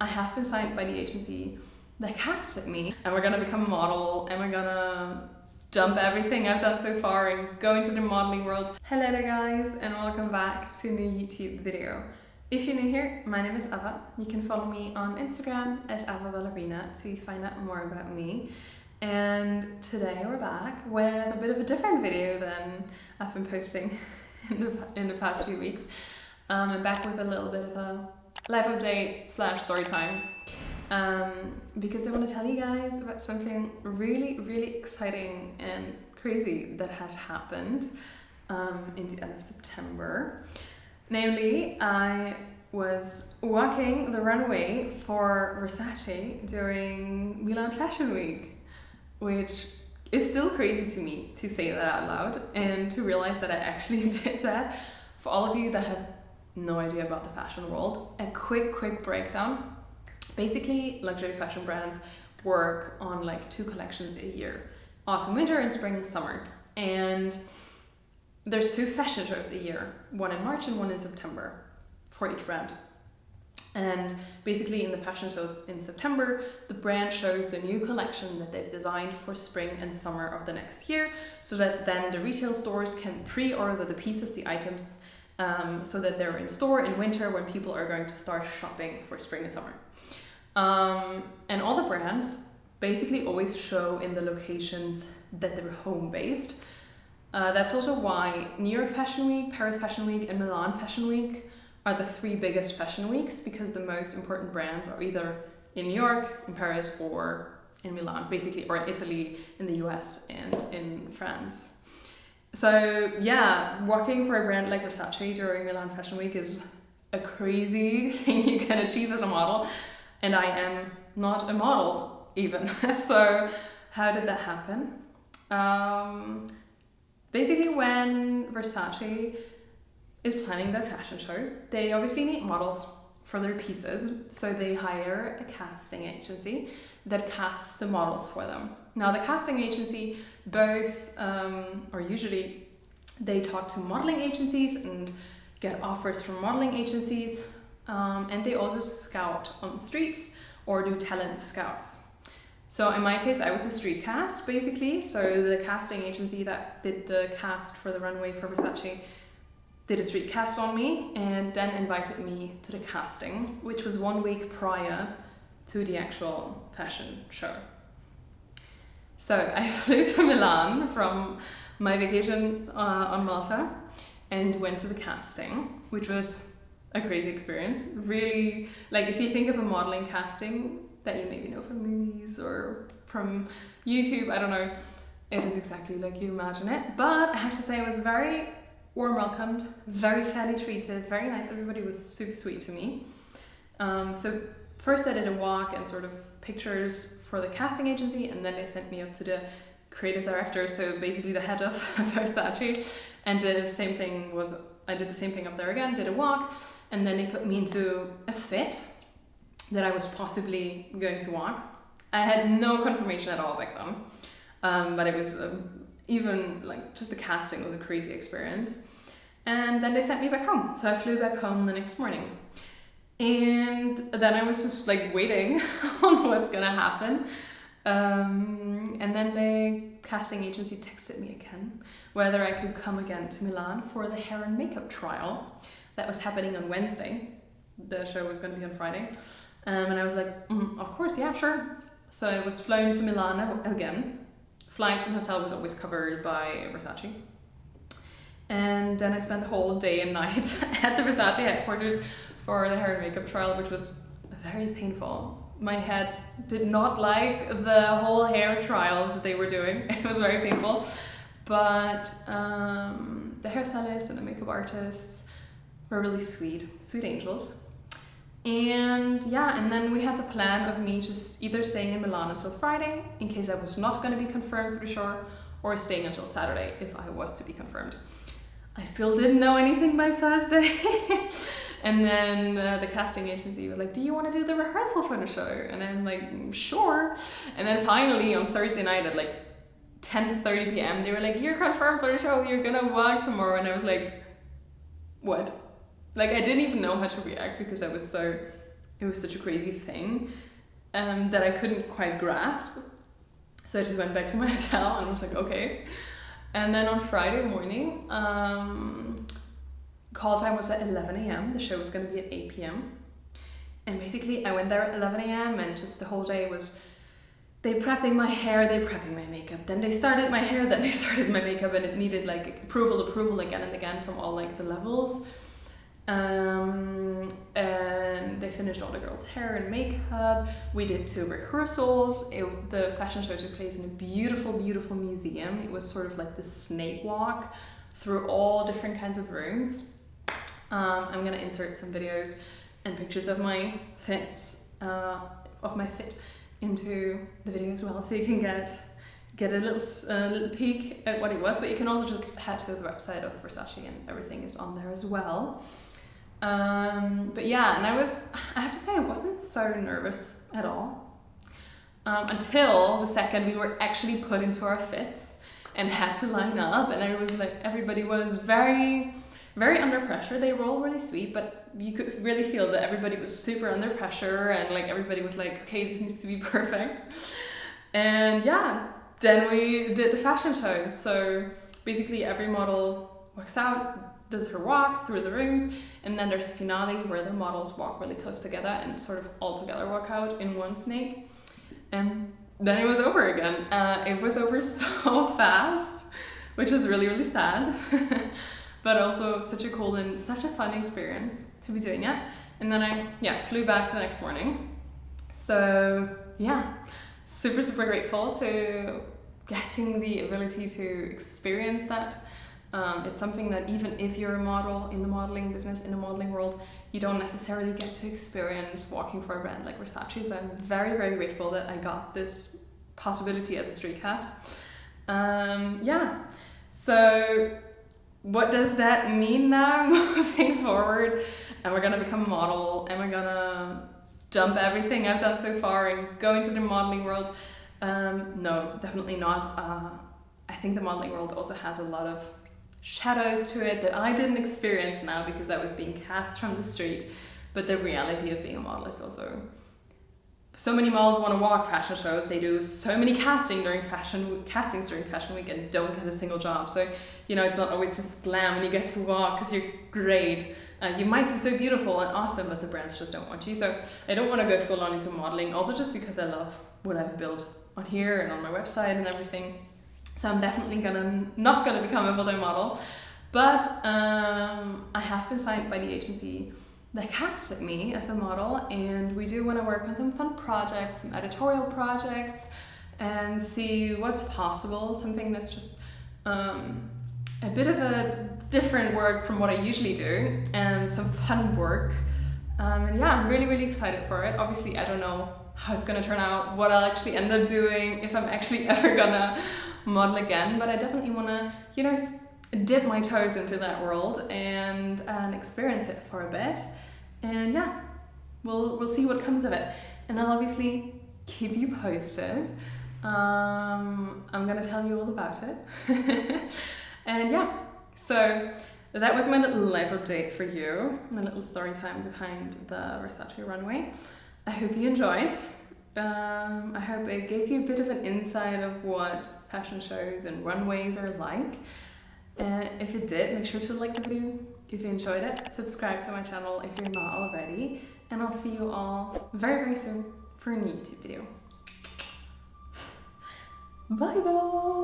I have been signed by the agency that casted me, and we're gonna become a model, and we're gonna dump everything I've done so far and go into the modeling world. Hello there guys, and welcome back to a new YouTube video. If you're new here, my name is Ava. You can follow me on Instagram as Ava Ballerina to find out more about me. And today we're back with a bit of a different video than I've been posting in the past few weeks. I'm back with a little bit of a life update / story time. Because I want to tell you guys about something really exciting and crazy that has happened in the end of September. Namely, I was walking the runway for VERSACE during Milan Fashion Week, which is still crazy to me to say that out loud and to realize that I actually did that. For all of you that have no idea about the fashion world, a quick breakdown. Basically, luxury fashion brands work on like 2 collections a year, autumn, winter, and spring, summer. And there's 2 fashion shows a year, one in March and one in September for each brand. And basically in the fashion shows in September, the brand shows the new collection that they've designed for spring and summer of the next year, so that then the retail stores can pre-order the pieces, the items, so that they're in store in winter when people are going to start shopping for spring and summer. And all the brands basically always show in the locations that they're home-based. That's also why New York Fashion Week, Paris Fashion Week, and Milan Fashion Week are the 3 biggest fashion weeks, because the most important brands are either in New York, in Paris, or in Milan, basically, or in Italy, in the US, and in France. So yeah, working for a brand like VERSACE during Milan Fashion Week is a crazy thing you can achieve as a model. And I am not a model even. So how did that happen? Basically, when VERSACE is planning their fashion show, they obviously need models for their pieces. So they hire a casting agency that casts the models for them. Now the casting agency both, or usually they talk to modeling agencies and get offers from modeling agencies. And they also scout on the streets or do talent scouts. So in my case, I was a street cast, basically. So the casting agency that did the cast for the runway for VERSACE did a street cast on me and then invited me to the casting, which was 1 week prior to the actual fashion show. So I flew to Milan from my vacation on Malta and went to the casting, which was a crazy experience. Really, like if you think of a modeling casting that you maybe know from movies or from YouTube, I don't know, it is exactly like you imagine it. But I have to say, I was very warm welcomed, very fairly treated, very nice. Everybody was super sweet to me. So first I did a walk and sort of pictures for the casting agency, and then they sent me up to the creative director, so basically the head of VERSACE, and I did the same thing up there again, did a walk, and then they put me into a fit that I was possibly going to walk. I had no confirmation at all back then, but it was even like just the casting was a crazy experience. And then they sent me back home, so I flew back home the next morning. And then I was just like waiting on what's gonna happen. And then the casting agency texted me again whether I could come again to Milan for the hair and makeup trial that was happening on Wednesday. The show was going to be on Friday. And I was like, of course, yeah, sure. So I was flown to Milan again. Flights and hotel was always covered by VERSACE. And then I spent the whole day and night at the VERSACE headquarters for the hair and makeup trial, which was very painful. My head did not like the whole hair trials that they were doing. It was very painful. But the hairstylists and the makeup artists were really sweet angels. And yeah, and then we had the plan of me just either staying in Milan until Friday in case I was not going to be confirmed for the show, or staying until Saturday if I was to be confirmed. I still didn't know anything by Thursday. And then the casting agency was like, do you want to do the rehearsal for the show? And I'm like, sure. And then finally on Thursday night at like 10:30 p.m. they were like, you're confirmed for the show, you're gonna walk tomorrow. And I was like, what? Like, I didn't even know how to react because I was so it was such a crazy thing that I couldn't quite grasp. So I just went back to my hotel and was like, okay. And then on Friday morning, call time was at 11 a.m. The show was going to be at 8 p.m. And basically I went there at 11 a.m. and just the whole day was they prepping my hair, they prepping my makeup. Then they started my hair, then they started my makeup, and it needed like approval again and again from all like the levels. And they finished all the girls' hair and makeup. We did 2 rehearsals. The fashion show took place in a beautiful, beautiful museum. It was sort of like the snake walk through all different kinds of rooms. I'm gonna insert some videos and pictures of my fit, into the video as well, so you can get a little peek at what it was. But you can also just head to the website of Versace and everything is on there as well. But yeah, and I have to say I wasn't so nervous at all until the second we were actually put into our fits and had to line up, and I was like, everybody was very, very under pressure. They were all really sweet, but you could really feel that everybody was super under pressure, and like everybody was like, okay, this needs to be perfect. And yeah, then we did the fashion show. So basically every model walks out, does her walk through the rooms, and then there's a finale where the models walk really close together and sort of all together walk out in one snake. And then it was over again. It was over so fast, which is really, really sad. But also such a cool and such a fun experience to be doing it. And then I flew back the next morning. So yeah, super, super grateful to getting the ability to experience that. It's something that even if you're a model in the modeling business, in the modeling world, you don't necessarily get to experience walking for a brand like Versace. So I'm very, very grateful that I got this possibility as a street cast. So what does that mean now moving forward? Am I gonna become a model? Am I gonna dump everything I've done so far and go into the modeling world? No, definitely not. I think the modeling world also has a lot of shadows to it that I didn't experience now because I was being cast from the street. But the reality of being a model is also, so many models want to walk fashion shows. They do so many castings during fashion week and don't get a single job. So, you know, it's not always just glam and you get to walk because you're great. You might be so beautiful and awesome, but the brands just don't want you. So I don't want to go full on into modeling, also just because I love what I've built on here and on my website and everything. So I'm definitely not gonna become a full-time model. But I have been signed by the agency that casted me as a model, and we do want to work on some fun projects, some editorial projects, and see what's possible. Something that's just a bit of a different work from what I usually do, and some fun work. And yeah, I'm really, really excited for it. Obviously, I don't know how it's gonna turn out, what I'll actually end up doing, if I'm actually ever gonna model again, but I definitely wanna, you know, dip my toes into that world and experience it for a bit. And yeah, we'll see what comes of it. And I'll obviously keep you posted. I'm gonna tell you all about it. And yeah, so that was my little life update for you, my little story time behind the Versace runway. I hope you enjoyed. I hope it gave you a bit of an insight of what fashion shows and runways are like. If it did, make sure to like the video. If you enjoyed it, subscribe to my channel if you're not already. And I'll see you all very, very soon for a new YouTube video. Bye bye!